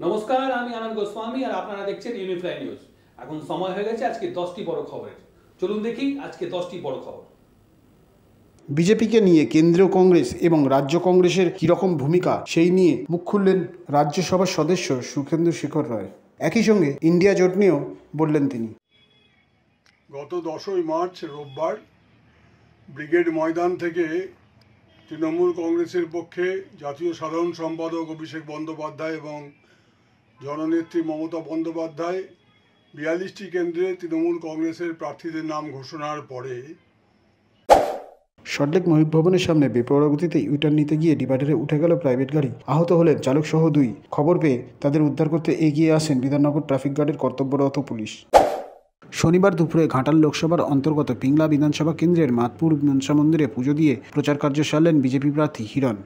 নমস্কার, আমি আনন্দ গোস্বামী আর আপনারা দেখছেন ইউনিফ্লাই নিউজ। এখন সময় হয়ে গেছে আজকে 10টি বড় খবরের। চলুন দেখি আজকে 10টি বড় খবর। বিজেপিকে নিয়ে কেন্দ্রীয় কংগ্রেস এবং রাজ্য কংগ্রেসের কীরকম ভূমিকা সেই নিয়ে মুখ খুললেন রাজ্যসভার সদস্য সুখেন্দু শেখর রায়। একই সঙ্গে ইন্ডিয়া জোট নিয়েও বললেন তিনি। গত 10ই মার্চ রোববার ব্রিগেড ময়দান থেকে তৃণমূল কংগ্রেসের পক্ষে জাতীয় সাধারণ সম্পাদক অভিষেক বন্দ্যোপাধ্যায় এবং জননেত্রী মমতা বন্দ্যোপাধ্যায় 42টি কেন্দ্রে তৃণমূল কংগ্রেসের প্রার্থীদের নাম ঘোষণার পরে সল্টলেক মহিব ভবনের সামনে বেপরোয়া গতিতে ইউটার্ন নিতে গিয়ে ডিভাইডারে উঠে গেল প্রাইভেট গাড়ি। আহত হলেন চালক সহ 2। খবর পেয়ে তাদের উদ্ধার করতে এগিয়ে আসেন বিধাননগর ট্রাফিক গার্ডের কর্তব্যরত পুলিশ। শনিবার দুপুরে ঘাটাল লোকসভার অন্তর্গত পিংলা বিধানসভা কেন্দ্রের মাতপুর মনসা মন্দিরে পুজো দিয়ে প্রচার কার্য সারলেন বিজেপি প্রার্থী হিরণ।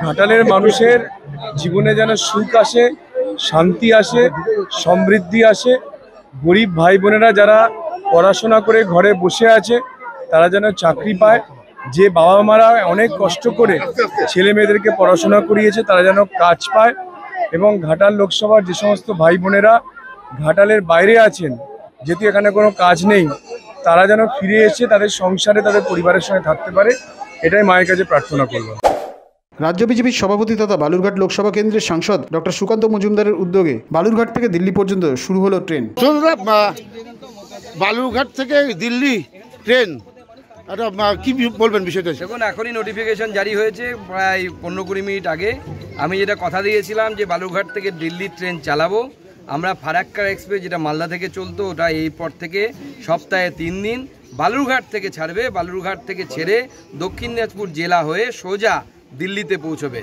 ঘাটালের মানুষের জীবনে যেন সুখ আসে, শান্তি আসে, সমৃদ্ধি আসে। গরিব ভাই বোনেরা যারা পড়াশোনা করে ঘরে বসে আছে তারা যেন চাকরি পায়। যে বাবা মারা অনেক কষ্ট করে ছেলে মেয়েদেরকে পড়াশোনা করিয়েছে তারা যেন কাজ পায়। এবং ঘাটাল লোকসভার যে সমস্ত ভাই বোনেরা ঘাটালের বাইরে আছেন, যেহেতু এখানে কোনো কাজ নেই, তারা যেন ফিরে এসে তাদের সংসারে তাদের পরিবারের সঙ্গে থাকতে পারে, এটাই মায়ের কাছে প্রার্থনা করব। রাজ্য বিজেপির সভাপতি তথা বালুরঘাট লোকসভা কেন্দ্রের সাংসদ ডক্টর সুকান্ত মজুমদারের উদ্যোগে বালুরঘাট থেকে দিল্লি পর্যন্ত শুরু হলো ট্রেন। বালুরঘাট থেকে দিল্লি ট্রেন, কি বলবেন বিষয়টা? দেখুন, এখনই নোটিফিকেশন জারি হয়েছে প্রায় 15-20 মিনিট আগে। আমি যেটা কথা দিয়েছিলাম যে বালুরঘাট থেকে দিল্লি ট্রেন চালাবো, আমরা ফারাক্কা এক্সপ্রেস যেটা মালদা থেকে চলতো ওটা এই পর থেকে সপ্তাহে 3 দিন বালুরঘাট থেকে ছাড়বে। বালুরঘাট থেকে ছেড়ে দক্ষিণ দিনাজপুর জেলা হয়ে সোজা দিল্লিতে পৌঁছবে।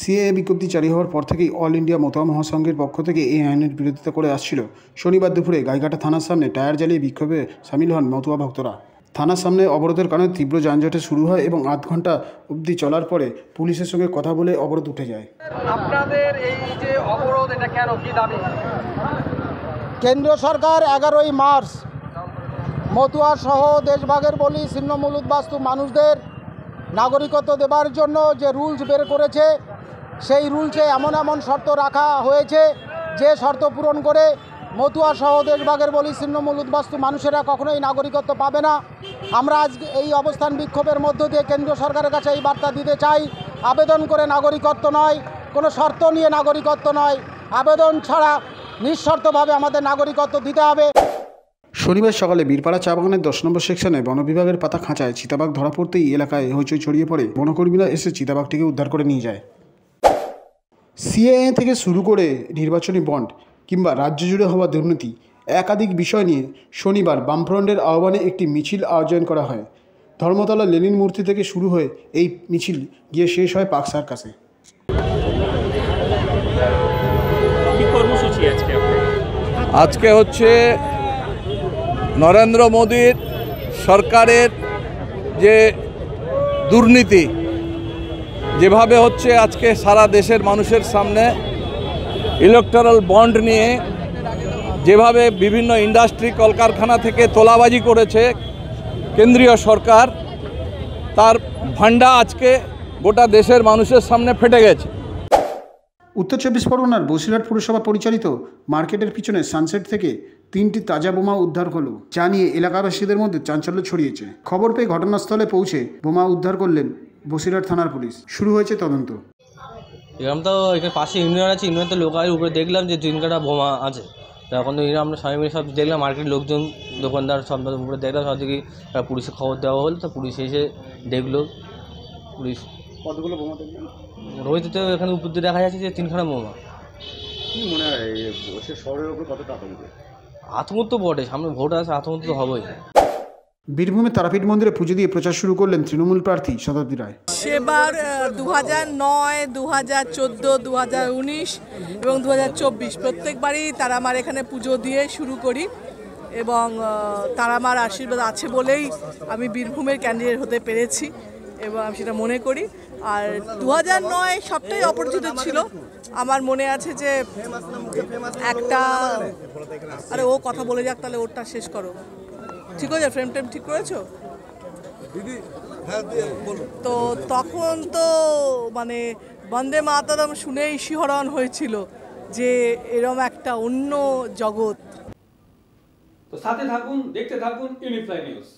সিএএ বিজ্ঞপ্তি জারি হওয়ার পর থেকেই অল ইন্ডিয়া মতুয়া মহাসংঘের পক্ষ থেকে এই আইনের বিরোধিতা করে আসছিল। শনিবার দুপুরে গাইঘাটা থানার সামনে টায়ার জ্বালিয়ে বিক্ষোভে সামিল হন মতুয়া ভক্তরা। থানার সামনে অবরোধের কারণে তীব্র যানজটে শুরু হয় এবং আধ ঘন্টা অবধি চলার পরে পুলিশের সঙ্গে কথা বলে অবরোধ উঠে যায়। আপনাদের এই যে অবরোধ, এটা কেন, কি দাবি? কেন্দ্রীয় সরকার 11ই মার্চ মতুয়া সহ দেশভাগের বলি ছিন্নমূল উদ্বাস্তু মানুষদের নাগরিকত্ব দেবার জন্য যে রুলস বের করেছে, সেই রুলসে এমন এমন শর্ত রাখা হয়েছে যে শর্ত পূরণ করে মতুয়া সহ দেশভাগের বলি ছিন্নমূল উদ্বাস্তু মানুষেরা কখনোই নাগরিকত্ব পাবে না। আমরা আজ এই অবস্থান বিক্ষোভের মধ্য দিয়ে কেন্দ্রীয় সরকারের কাছে এই বার্তা দিতে চাই, আবেদন করে নাগরিকত্ব নয়, কোনো শর্ত নিয়ে নাগরিকত্ব নয়, আবেদন ছাড়া নিঃশর্তভাবে আমাদের নাগরিকত্ব দিতে হবে। শনিবার সকালে বীরপাড়া চা বাগানের 10 নম্বর সেকশনে বন বিভাগের পাতা খাঁচায় চিতাবাঘ ধরা পড়তেই এলাকায় হইচই ছড়িয়ে পড়ে। বনকর্মীরা এসে চিতাবাঘটিকে উদ্ধার করে নিয়ে যায়। সিএএ থেকে শুরু করে নির্বাচনী বন্ড কিংবা রাজ্য জুড়ে হওয়া দুর্নীতি একাধিক বিষয় নিয়ে শনিবার বামফ্রন্টের আহ্বানে একটি মিছিল আয়োজন করা হয়। ধর্মতলা লেনিন মূর্তি থেকে শুরু হয়ে এই মিছিল গিয়ে শেষ হয় পার্ক সার্কাসে। আজকে হচ্ছে নরেন্দ্র মোদীর সরকারের যে দুর্নীতি যেভাবে হচ্ছে, আজকে সারা দেশের মানুষের সামনে ইলেকটোরাল বন্ড নিয়ে যেভাবে বিভিন্ন ইন্ডাস্ট্রি কলকারখানা থেকে তোলাবাজি করেছে কেন্দ্রীয় সরকার, তার ভান্ডা আজকে গোটা দেশের মানুষের সামনে ফেটে গেছে। উত্তর 24 পরগনার বসিরহাট পুরসভা পরিচালিত মার্কেটের পিছনে সানসেট থেকে 3টি তাজা বোমা উদ্ধার হলো, যা নিয়ে এলাকাবাসীদের মধ্যে চাঞ্চল্য ছড়িয়েছে। খবর পেয়ে ঘটনাস্থলে পৌঁছে বোমা উদ্ধার করলেন বসিরহাট থানার পুলিশ। শুরু হয়েছে তদন্ত। এরকম তো এখানে পাশে ইউনিয়ন আছে, ইউনিয়ন তো লোকালের উপরে দেখলাম যে 3 কাটা বোমা আছে। তখন তো আমরা সবাই মিলে সব দেখলাম, মার্কেটের লোকজন দোকানদার সব উপরে দেখলাম, সব দিকে পুলিশে খবর দেওয়া হল। তো পুলিশ এসে দেখলো। পুলিশ কতগুলো বোমা দেখলেন? রোহিত তো এখানে উপর দিয়ে দেখা যাচ্ছে যে 3 খানা বোমা। কি মনে হয় শহরের উপর কতটা আতঙ্ক? আতঙ্ক তো বটে, সামনে ভোট আছে, আতঙ্ক তো হবেই। বীরভূমে তারাপীঠ মন্দিরে পুজো দিয়ে প্রচার শুরু করলেন তৃণমূল প্রার্থী শতাব্দী রায়। সেবার 2009, 2014, 2019 এবং 2024 প্রত্যেকবারই তারামার এখানে পুজো দিয়ে শুরু করি এবং তারামার আশীর্বাদ আছে বলেই আমি বীরভূমের ক্যান্ডিডেট হতে পেরেছি এবং আমি সেটা মনে করি। আর 2009 সবটাই অপরিচিত ছিল। আমার মনে আছে যে একটা, আরে ও কথা বলে যাক, তাহলে ওরটা শেষ করো। ঠিক আছে, ফ্রেম টেম ঠিক করেছো দিদি? তো তখন তো মানে বন্দে মাতরম শুনেই শিহরণ হয়েছিল যে এরম একটা অন্য জগৎ। তো সাথে থাকুন, দেখতে থাকুন ইউনিফ্লাই নিউজ।